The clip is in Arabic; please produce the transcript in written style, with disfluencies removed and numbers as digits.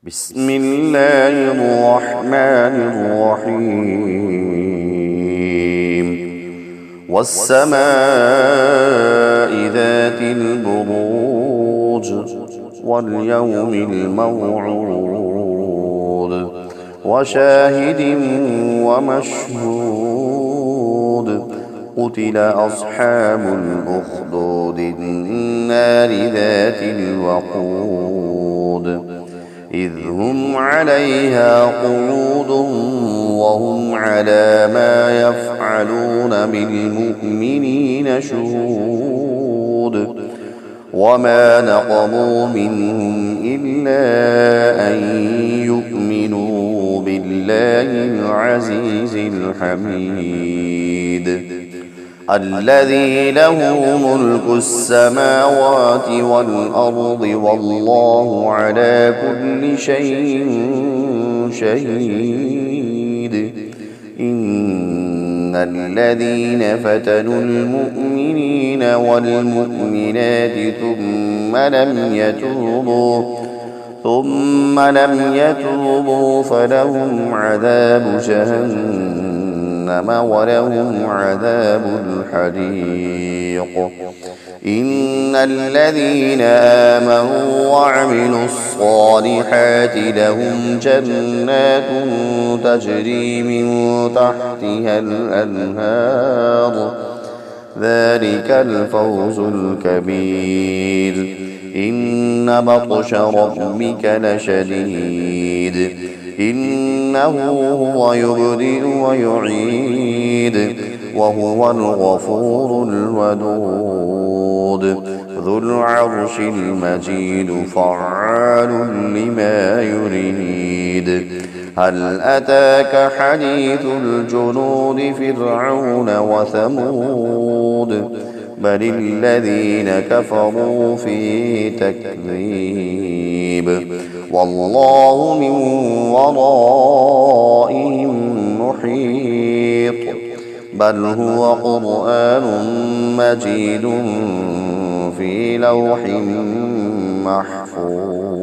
بسم الله الرحمن الرحيم والسماء ذات البروج واليوم الموعود وشاهد ومشهود قتل أصحاب الأخدود النار ذات الوقود إذ هم عليها قعود وهم على ما يفعلون بالمؤمنين شهود وما نقموا منهم إلا أن يؤمنوا بالله العزيز الحميد الذي له ملك السماوات والأرض والله على كل شيء شهيد إن الذين فتنوا المؤمنين والمؤمنات ثم لم يتوبوا فلهم عذاب جهنم ولهم عذاب الحريق إن الذين آمنوا وعملوا الصالحات لهم جنات تجري من تحتها الأنهار ذلك الفوز الكبير إن بطش ربك لشديد إنه هو يبدئ ويعيد وهو الغفور الودود ذو العرش المجيد فعال لما يريد هل أتاك حديث الجنود فرعون وثمود بل الذين كفروا في تكذيب والله من ورائهم محيط بل هو قرآن مجيد في لوح محفوظ.